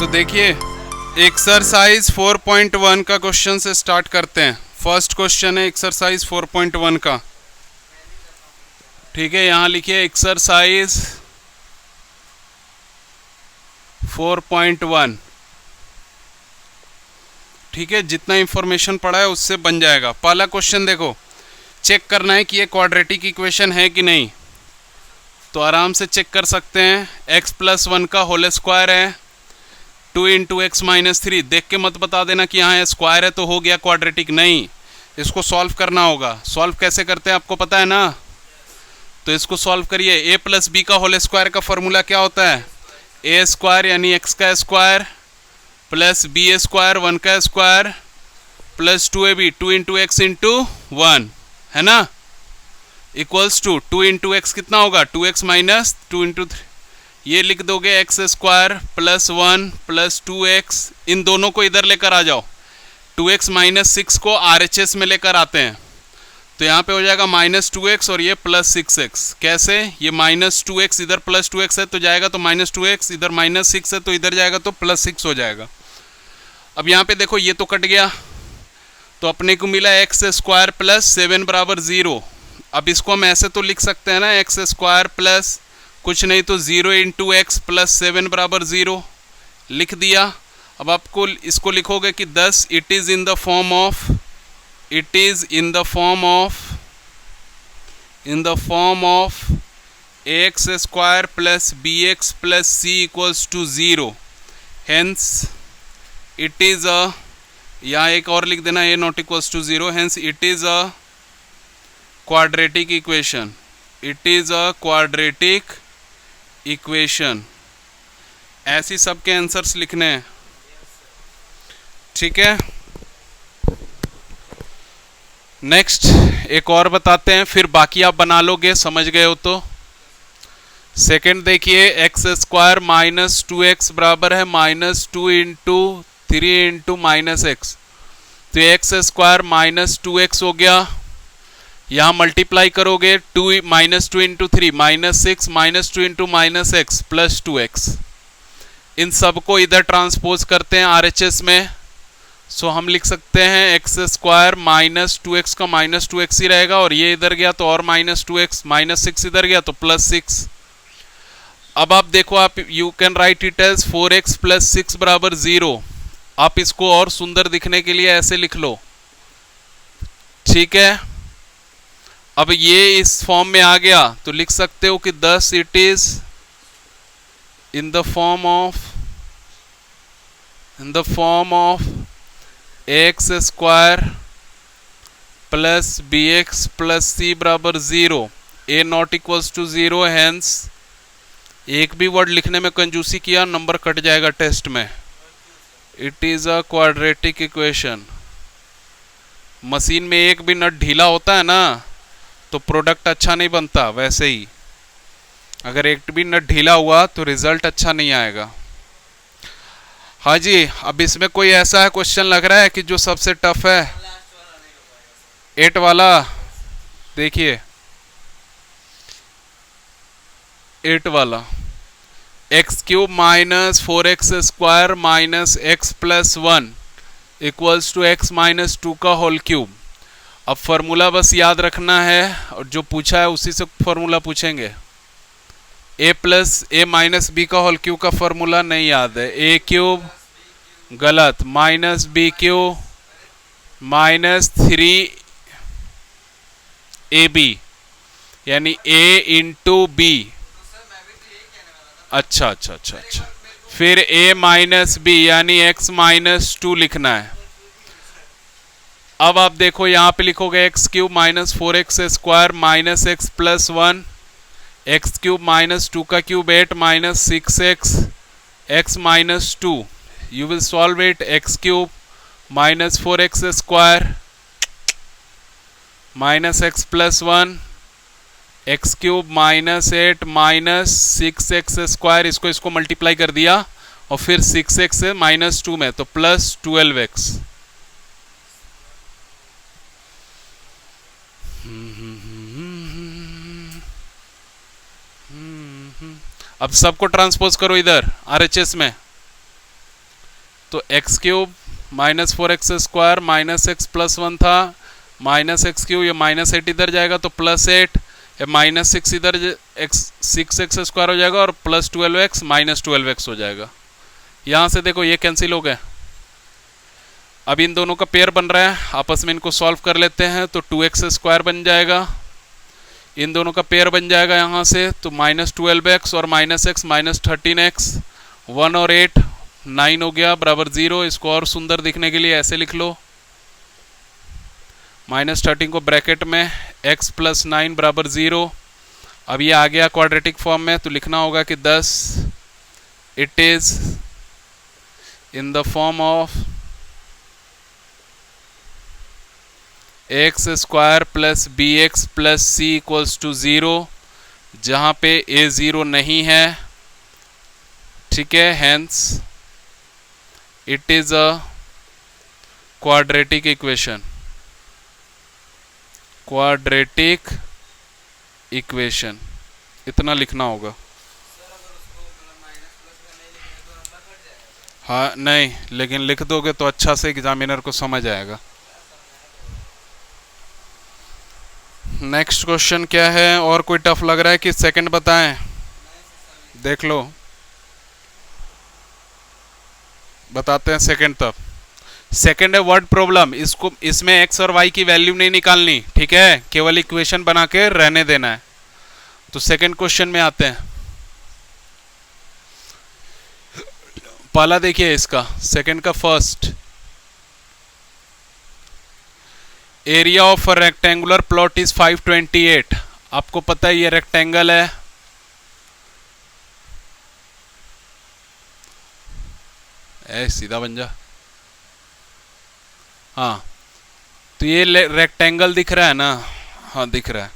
तो देखिए एक्सरसाइज 4.1 का क्वेश्चन से स्टार्ट करते हैं। फर्स्ट क्वेश्चन है एक्सरसाइज 4.1 का। ठीक है, यहाँ लिखिए एक्सरसाइज 4.1। ठीक है, जितना इंफॉर्मेशन पड़ा है उससे बन जाएगा। पहला क्वेश्चन देखो, चेक करना है कि ये क्वाड्रेटिक इक्वेशन है कि नहीं। तो आराम से चेक कर सकते हैं। x+1 का होल स्क्वायर है, 2 × x-3। देख के मत बता देना कि यहाँ स्क्वायर है तो हो गया क्वाड्रेटिक, नहीं, इसको सॉल्व करना होगा। सॉल्व कैसे करते हैं आपको पता है ना, तो इसको सॉल्व करिए। a+b का होल स्क्वायर का फॉर्मूला क्या होता है, a² यानी x का स्क्वायर प्लस b² 1 का स्क्वायर प्लस 2ab 2 × x × 1 है ना, इक्वल्स टू 2 × x कितना होगा 2x - 2 × 3। ये लिख दोगे x² प्लस 1 प्लस 2x। इन दोनों को इधर लेकर आ जाओ। 2x - 6 को RHS में लेकर आते हैं तो यहाँ पे हो जाएगा -2x और ये +6x। कैसे, ये -2x इधर +2x है तो जाएगा तो -2x, इधर -6 है तो इधर जाएगा तो +6 हो जाएगा। अब यहाँ पे देखो ये तो कट गया तो अपने को मिला x² प्लस 7 = 0। अब इसको हम ऐसे तो लिख सकते हैं ना, x² प्लस कुछ नहीं तो 0 × x प्लस 7 = 0 लिख दिया। अब आपको इसको लिखोगे कि 10 it is in the form of ax² plus bx plus c = 0। Hence it is a, यहाँ एक और लिख देना a ≠ = 0। Hence it is a quadratic equation. It is a quadratic equation. ऐसी सब के आंसर्स लिखने हैं। ठीक है, नेक्स्ट एक और बताते हैं, फिर बाकी आप बना लोगे, समझ गए हो तो। सेकंड देखिए, x² - 2x बराबर है -2 × 3 × -x। तो x² - 2x हो गया, यहाँ मल्टीप्लाई करोगे 2 - 2 × 3 -6 -2 × -x प्लस 2x। इन सब को इधर ट्रांसपोज करते हैं RHS में। सो हम लिख सकते हैं x² - 2x का -2x ही रहेगा, और ये इधर गया तो और -2x, -6 इधर गया तो +6। अब आप देखो, आप you can write it as 4x + 6 = 0। आप इसको और सुंदर दिखने के लिए ऐसे लिख लो। ठीक है, अब ये इस फॉर्म में आ गया तो लिख सकते हो कि 10 it is in the form of x² plus bx plus c = 0, a ≠ = 0। Hence एक भी वर्ड लिखने में कंजूसी किया, नंबर कट जाएगा टेस्ट में। It is a quadratic equation. Machine में एक भी नट ढीला होता है ना तो प्रोडक्ट अच्छा नहीं बनता। वैसे ही अगर एक भी नट ढीला हुआ तो रिजल्ट अच्छा नहीं आएगा। हाँ जी, अब इसमें कोई ऐसा है क्वेश्चन लग रहा है कि जो सबसे टफ है, 8 वाला देखिए, 8 वाला x³ - 4x² - x + 1 = x - 2 का होल क्यूब। अब फार्मूला बस याद रखना है, और जो पूछा है उसी से फार्मूला पूछेंगे। a - b का होल क्यूब का फार्मूला नहीं याद है, a³ गलत, -b³ -3ab यानी a × b। अच्छा, फिर a - b यानी x - 2 लिखना है। अब आप देखो यहाँ पे लिखोगे x³ - 4x² - x + 1, x³ - 2 का cube 8 - 6x x - 2। You will solve it. x³ - 4x² - x + 1, x³ - 8 - 6x², इसको मल्टीप्लाई कर दिया और फिर 6x से -2 में तो +12x। अब सबको ट्रांसपोज करो इधर RHS में। तो x cube minus 4x² minus x plus 1 था, माइनस एक्स क्यूब, ये माइनस 8 इधर जाएगा तो प्लस 8, माइनस 6 इधर सिक्स एक्स स्क्वायर हो जाएगा और प्लस 12x माइनस 12x हो जाएगा। यहाँ से देखो ये कैंसिल हो गए। अब इन दोनों का पेयर बन रहा है, आपस में इनको सॉल्व कर लेते हैं तो 2x² बन जाएगा, इन दोनों का पेयर बन जाएगा यहाँ से, तो माइनस 12x और माइनस एक्स माइनस 13x, 1 और 8 9 हो गया बराबर 0। इसको और सुंदर दिखने के लिए ऐसे लिख लो, माइनस 13 को ब्रैकेट में x प्लस 9 बराबर 0। अब ये आ गया क्वाड्रेटिक फॉर्म में, तो लिखना होगा कि 10 it is in the form of x² plus bx plus c equals to 0, जहाँ पे a 0 नहीं है, ठीक है, hence it is a quadratic equation, quadratic equation इतना लिखना होगा। हाँ नहीं, लेकिन लिख दोगे तो अच्छा से एग्जामिनर को समझ आएगा। नेक्स्ट क्वेश्चन क्या है, और कोई टफ लग रहा है कि सेकंड बताएं? देख लो, बताते हैं सेकंड। तब सेकंड है वर्ड प्रॉब्लम, इसको इसमें x और y की वैल्यू नहीं निकालनी, ठीक है, केवल इक्वेशन बना के रहने देना है। तो सेकंड क्वेश्चन में आते हैं। पहला देखिए इसका, सेकंड का first, area of a rectangular plot is 528। आपको पता है ये रेक्टेंगल है, सीधा बन जा। हाँ, तो ये रेक्टेंगल दिख रहा है ना, हाँ दिख रहा है।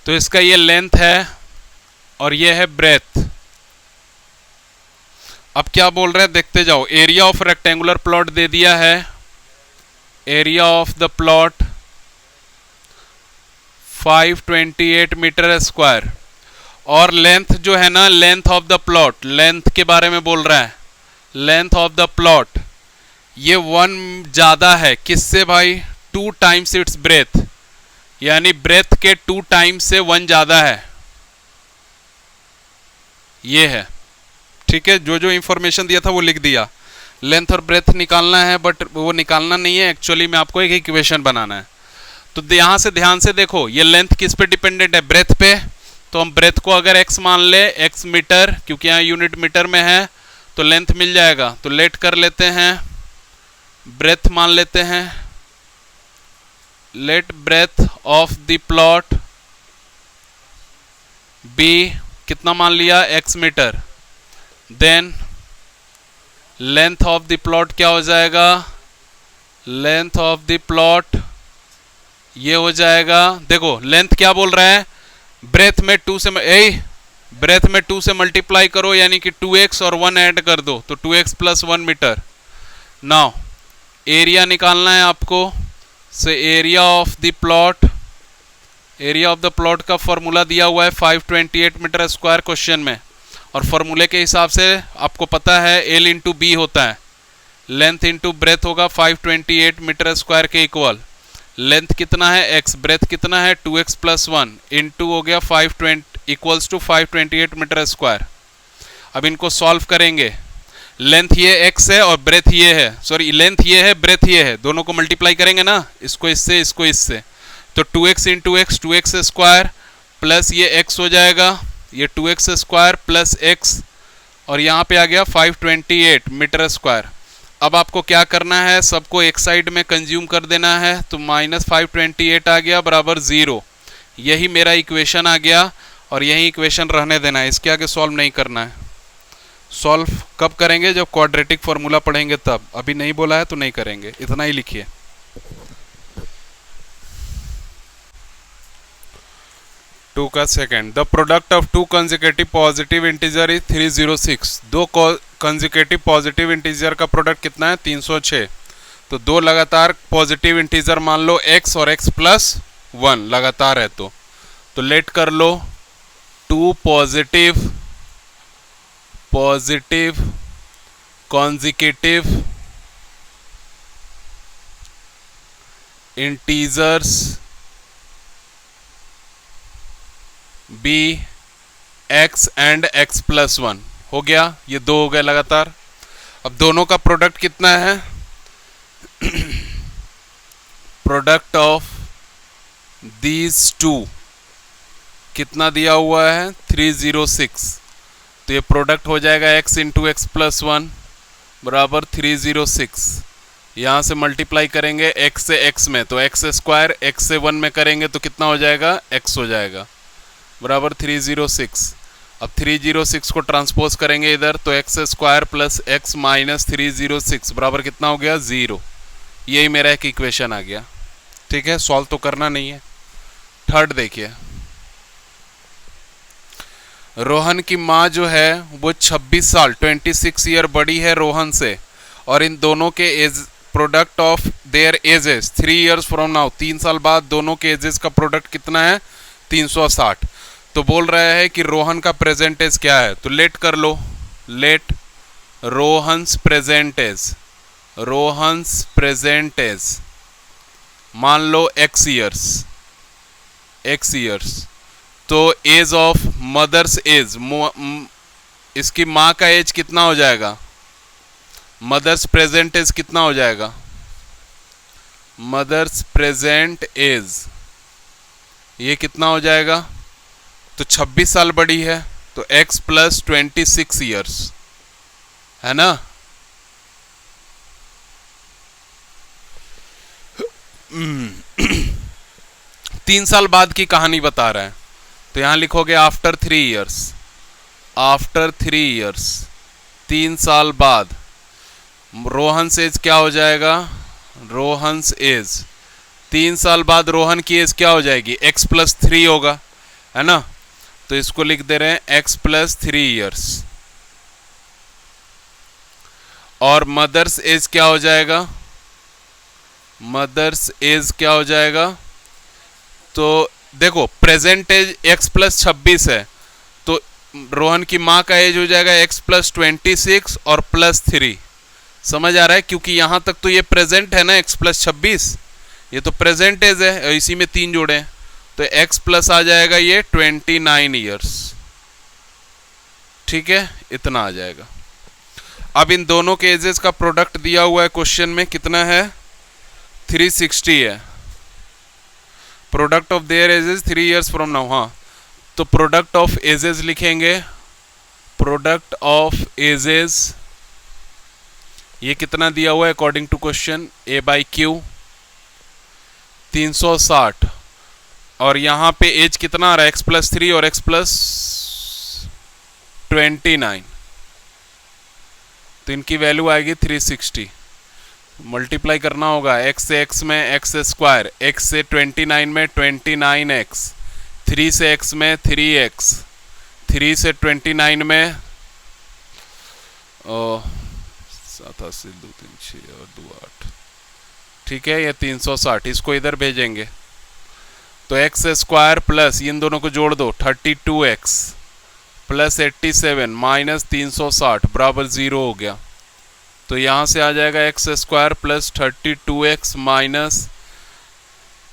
तो इसका ये लेंथ है और ये है ब्रेथ। अब क्या बोल रहे हैं देखते जाओ। एरिया ऑफ रेक्टेंगुलर प्लॉट दे दिया है, area of the plot 528 metre square, और लेंथ जो है ना, length of the plot, length के बारे में बोल रहा है, लेंथ ऑफ द प्लॉट ये 1 ज्यादा है किससे भाई, 2 टाइम्स इट्स ब्रेथ, यानी ब्रेथ के 2 टाइम्स से 1 ज्यादा है, ये है, ठीक है। जो जो इंफॉर्मेशन दिया था वो लिख दिया। लेंथ और ब्रेथ निकालना है, बट वो निकालना नहीं है, एक्चुअली में आपको एक इक्वेशन बनाना है। तो यहां से ध्यान से देखो, ये लेंथ किस पे डिपेंडेंट है, ब्रेथ पे। तो हम ब्रेथ को अगर x मान ले, x मीटर, क्योंकि यहाँ यूनिट मीटर में है, तो लेंथ मिल जाएगा। तो लेट कर लेते हैं, ब्रेथ मान लेते हैं, let breadth of the plot be, कितना मान लिया, x metre. Then length of the plot क्या हो जाएगा, लेंथ ऑफ द प्लॉट ये हो जाएगा, देखो लेंथ क्या बोल रहा है, ब्रेथ में 2 से ब्रेथ में 2 से मल्टीप्लाई करो, यानी कि 2x और 1 ऐड कर दो, तो 2x plus 1 metre. Now area निकालना है आपको, से area of the plot, area of the plot का फॉर्मूला दिया हुआ है 528 मीटर स्क्वायर क्वेश्चन में, और फॉर्मूले के हिसाब से आपको पता है L इंटू बी होता है, लेंथ इंटू ब्रेथ होगा 528 मीटर स्क्वायर के इक्वल। लेंथ कितना है x, ब्रेथ कितना है 2x प्लस 1 इंटू हो गया 520 इक्वल्स टू 528 मीटर स्क्वायर। अब इनको सॉल्व करेंगे, लेंथ ये x है और ब्रेथ ये है, सॉरी लेंथ ये है ब्रेथ ये है, दोनों को मल्टीप्लाई करेंगे ना, इसको इससे इसको इससे, तो 2x into x 2x square plus ये x हो जाएगा, ये 2x स्क्वायर प्लस x, और यहाँ पे आ गया 528 मीटर स्क्वायर। अब आपको क्या करना है, सबको एक साइड में कंज्यूम कर देना है, तो माइनस 528 आ गया बराबर 0। यही मेरा इक्वेशन आ गया, और यही इक्वेशन रहने देना है, इसके आगे सॉल्व नहीं करना है। सॉल्व कब करेंगे, जब क्वाड्रेटिक फॉर्मूला पढ़ेंगे तब, अभी नहीं बोला है तो नहीं करेंगे, इतना ही लिखिए। टू का second, the product of 2 consecutive positive integer is 306। 2 consecutive positive integer का प्रोडक्ट कितना है, 306। तो 2 लगातार पॉजिटिव इंटीजर मान लो x और x प्लस 1 लगातार है, तो लेट कर लो 2 positive consecutive integers b x and x plus 1 हो गया। ये दो हो गए लगातार। अब दोनों का प्रोडक्ट कितना है? प्रोडक्ट ऑफ दीज टू कितना दिया हुआ है? 306। तो ये प्रोडक्ट हो जाएगा x इंटू एक्स प्लस 1 बराबर 306। यहाँ से मल्टीप्लाई करेंगे x से x में, तो x स्क्वायर x से 1 में करेंगे तो कितना हो जाएगा? x हो जाएगा बराबर 306। अब 306 को ट्रांसपोज करेंगे इधर, तो x square plus x minus 306 बराबर कितना हो गया? 0। यही मेरा एक इक्वेशन आ गया। ठीक है, सॉल्व तो करना नहीं है। थर्ड देखिए, रोहन की माँ जो है वो 26 साल 26 ईयर बड़ी है रोहन से, और इन दोनों के age product of their ages 3 years from now, 3 साल बाद दोनों के एजेस का प्रोडक्ट कितना है? 360। तो बोल रहा है कि रोहन का प्रेजेंट एज क्या है? तो लेट कर लो, let Rohan's present age, Rohan's present age मान लो x ईयर्स, x ईयर्स। तो एज ऑफ मदर्स एज, इसकी माँ का एज कितना हो जाएगा? मदर्स प्रेजेंट एज कितना हो जाएगा? मदर्स प्रेजेंट एज ये कितना हो जाएगा? तो 26 साल बड़ी है, तो x प्लस 26 ईयर्स है ना। तीन साल बाद की कहानी बता रहा है, तो यहां लिखोगे आफ्टर 3 ईयर्स, आफ्टर 3 ईयर्स 3 साल बाद रोहन्स एज क्या हो जाएगा? रोहन्स एज 3 साल बाद रोहन की एज क्या हो जाएगी? x प्लस 3 होगा, है ना। तो इसको लिख दे रहे हैं x प्लस 3 ईयर्स। और मदर्स एज क्या हो जाएगा? मदर्स एज क्या हो जाएगा? तो देखो प्रेजेंट एज x प्लस 26 है, तो रोहन की माँ का एज हो जाएगा x प्लस 26 और प्लस 3। समझ आ रहा है? क्योंकि यहां तक तो ये प्रेजेंट है ना, x प्लस 26, ये तो प्रेजेंट एज है, इसी में 3 जोड़े हैं, तो x प्लस आ जाएगा ये 29 ईयर्स। ठीक है, इतना आ जाएगा। अब इन दोनों के एजेस का प्रोडक्ट दिया हुआ है क्वेश्चन में, कितना है? 360 है। Product of their ages 3 years from now. हाँ, तो प्रोडक्ट ऑफ एजेस लिखेंगे, प्रोडक्ट ऑफ एजेस ये कितना दिया हुआ है according to question? a by Q 360, और यहां पे एज कितना आ रहा है? x प्लस 3 और x प्लस 29, तो इनकी वैल्यू आएगी 360। मल्टीप्लाई करना होगा, x से x में x स्क्वायर, x से 29 में 29x, 3 से x में 3x, 3 से 29 में 7 8 2 3 6 और 2 8। ठीक है, ये 360, इसको इधर भेजेंगे तो x स्क्वायर प्लस इन दोनों को जोड़ दो 32x प्लस 87 माइनस 360 बराबर 0 हो गया। तो यहाँ से आ जाएगा x square plus 32x minus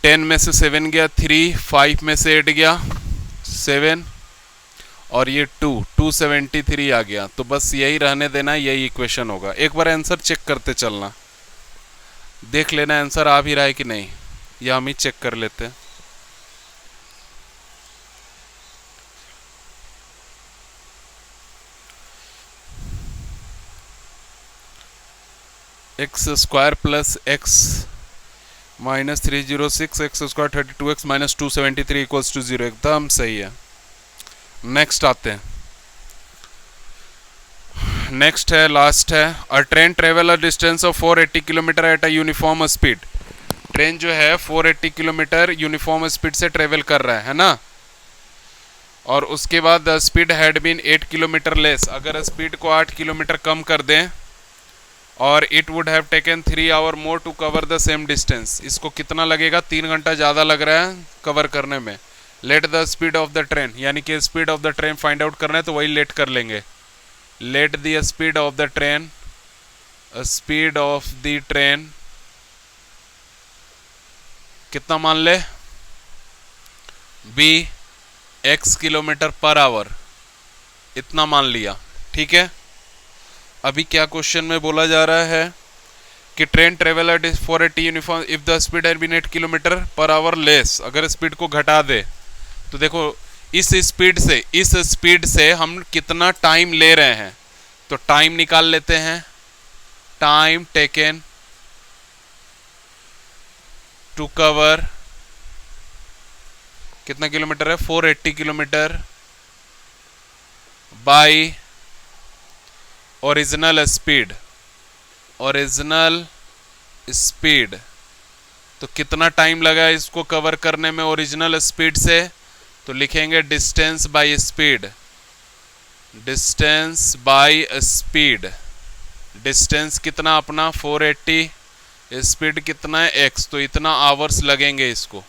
10 में से 7 गया 3, 5 में से 8 गया 7 और ये 273 आ गया। तो बस यही रहने देना, यही इक्वेशन होगा। एक बार आंसर चेक करते चलना, देख लेना आंसर आ भी रहा है कि नहीं, या हम ही चेक कर लेते हैं। X square plus x minus 306 x square 32x minus 273 equals to 0, एकदम सही है। नेक्स्ट आते हैं, नेक्स्ट है, लास्ट है। A train travel a distance of 480 kilometre at a uniform speed. Train जो है 480 किलोमीटर यूनिफॉर्म स्पीड से ट्रेवल कर रहा है ना, और उसके बाद the speed had been 8 kilometre less. अगर स्पीड को 8 किलोमीटर कम कर दें, और it would have taken 3 hour more to cover the same distance. इसको कितना लगेगा? 3 घंटा ज़्यादा लग रहा है कवर करने में। Let the speed of the train, यानी कि speed of the train find out करना है, तो वही लेट कर लेंगे। Let the speed of the train speed of the train कितना मान ले, be x kilometre per hour, इतना मान लिया। ठीक है, अभी क्या क्वेश्चन में बोला जा रहा है कि train travel at 480 uniform if the speed had been 8 kilometre per hour less. अगर स्पीड को घटा दे तो देखो इस स्पीड से हम कितना टाइम ले रहे हैं, तो टाइम निकाल लेते हैं। टाइम टेकन टू कवर कितना किलोमीटर है, 480 किलोमीटर बाय ओरिजिनल स्पीड। तो कितना टाइम लगा इसको कवर करने में ओरिजिनल स्पीड से, तो लिखेंगे डिस्टेंस बाय स्पीड। डिस्टेंस कितना अपना 480, स्पीड कितना है x, तो इतना आवर्स लगेंगे इसको।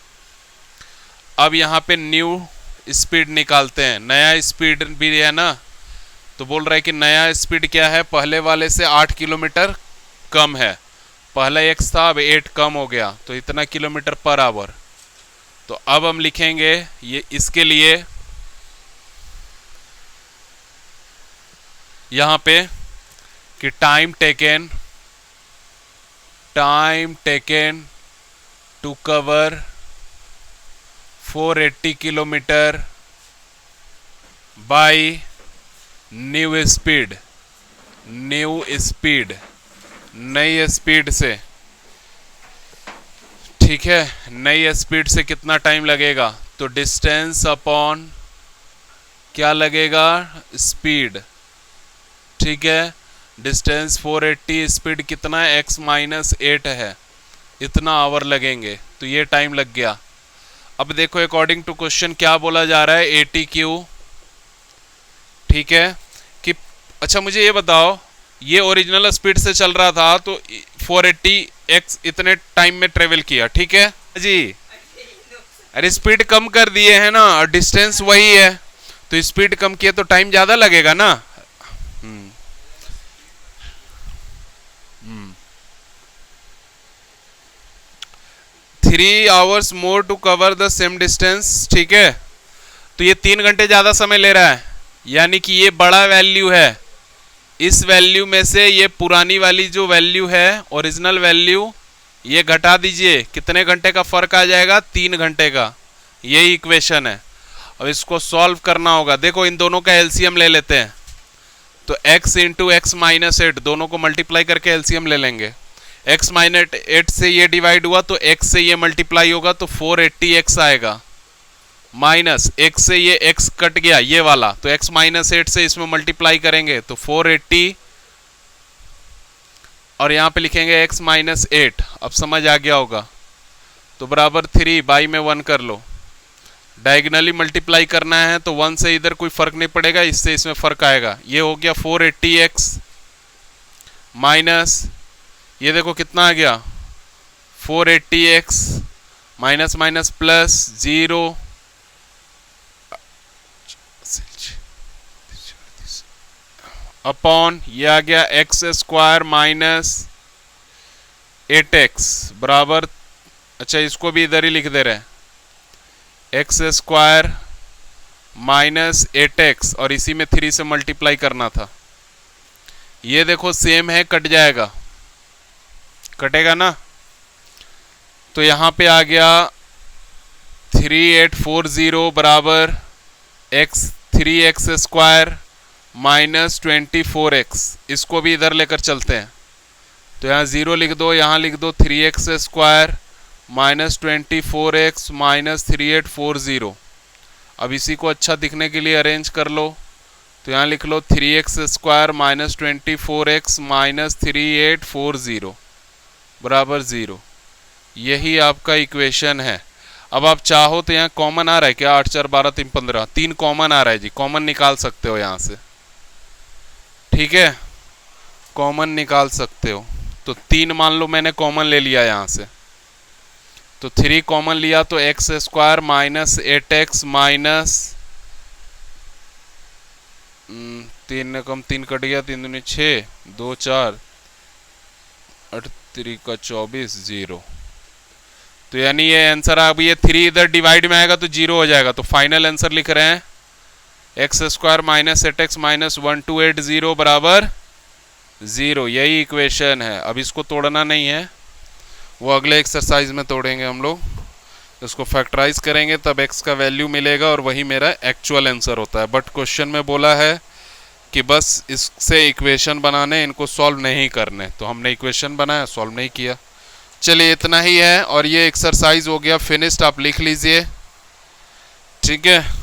अब यहाँ पे न्यू स्पीड निकालते हैं, नया स्पीड भी है ना, तो बोल रहा है कि नया स्पीड क्या है, पहले वाले से 8 किलोमीटर कम है। पहला x था, अब 8 कम हो गया, तो इतना किलोमीटर पर आवर। तो अब हम लिखेंगे ये इसके लिए यहाँ पे कि time taken to cover 480 kilometre by new speed, नई स्पीड से। ठीक है, नई स्पीड से कितना टाइम लगेगा, तो डिस्टेंस अपॉन क्या लगेगा, स्पीड। ठीक है, डिस्टेंस 480, स्पीड कितना है x माइनस 8 है, इतना आवर लगेंगे, तो ये टाइम लग गया। अब देखो अकॉर्डिंग टू क्वेश्चन क्या बोला जा रहा है, ATQ। ठीक है कि अच्छा मुझे ये बताओ, ये ओरिजिनल स्पीड से चल रहा था तो 480x इतने टाइम में ट्रेवल किया। ठीक है जी, अरे स्पीड कम कर दिए है ना, और डिस्टेंस वही है, तो स्पीड कम किए तो टाइम ज्यादा लगेगा ना। 3 hours more to cover the same distance। ठीक है, तो ये 3 घंटे ज्यादा समय ले रहा है, यानी कि ये बड़ा वैल्यू है। इस वैल्यू में से ये पुरानी वाली जो वैल्यू है ओरिजिनल वैल्यू, ये घटा दीजिए, कितने घंटे का फर्क आ जाएगा, 3 घंटे का। यही इक्वेशन है। अब इसको सॉल्व करना होगा। देखो इन दोनों का एलसीएम ले लेते हैं, तो x इंटू एक्स माइनस 8 दोनों को मल्टीप्लाई करके एलसीएम ले लेंगे। x माइनस 8 से ये डिवाइड हुआ तो x से ये मल्टीप्लाई होगा तो 480x आएगा, माइनस x से ये x कट गया ये वाला, तो x माइनस 8 से इसमें मल्टीप्लाई करेंगे तो 480, और यहाँ पे लिखेंगे x माइनस 8। अब समझ आ गया होगा, तो बराबर 3 बाई में 1 कर लो। डायगनली मल्टीप्लाई करना है तो 1 से इधर कोई फर्क नहीं पड़ेगा, इससे इसमें फर्क आएगा। ये हो गया 480x माइनस, ये देखो कितना आ गया 480x minus minus plus 0 upon ये आ गया एक्स स्क्वायर माइनस 8x बराबर, अच्छा इसको भी इधर ही लिख दे रहे हैं, एक्स स्क्वायर माइनस 8x और इसी में 3 से मल्टीप्लाई करना था। ये देखो सेम है, कट जाएगा, कटेगा ना, तो यहाँ पे आ गया 3840 बराबर x 3x square minus 24x। इसको भी इधर लेकर चलते हैं, तो यहाँ 0 लिख दो, यहाँ लिख दो 3x square minus 24x minus 3840। अब इसी को अच्छा दिखने के लिए अरेंज कर लो, तो यहाँ लिख लो 3x square minus 24x minus 3840 बराबर 0। यही आपका इक्वेशन है। अब आप चाहो तो यहाँ कॉमन आ रहा है क्या, 8 4 12 3 15, 3 कॉमन आ रहा है जी, कॉमन निकाल सकते हो यहाँ से। ठीक है, कॉमन निकाल सकते हो, तो 3 मान लो मैंने कॉमन ले लिया यहाँ से, तो 3 कॉमन लिया तो x square minus 8x minus 3 कम 3 कट गया, 3 दूनी 6 2 4 8 3 का 24 0। तो यानी ये आंसर, अब ये 3 इधर डिवाइड में आएगा तो 0 हो जाएगा। तो फाइनल आंसर लिख रहे हैं x square minus 8x minus 1280 बराबर 0। यही इक्वेशन है। अब इसको तोड़ना नहीं है, वो अगले एक्सरसाइज में तोड़ेंगे हम लोग। इसको फैक्टराइज करेंगे तब x का वैल्यू मिलेगा और वही मेरा एक्चुअल आंसर होता है। बट क्वेश्चन में बोला है कि बस इससे इक्वेशन बनाने, इनको सॉल्व नहीं करने। तो हमने इक्वेशन बनाया, सॉल्व नहीं किया। चलिए इतना ही है और ये एक्सरसाइज हो गया फिनिश्ड। आप लिख लीजिए, ठीक है।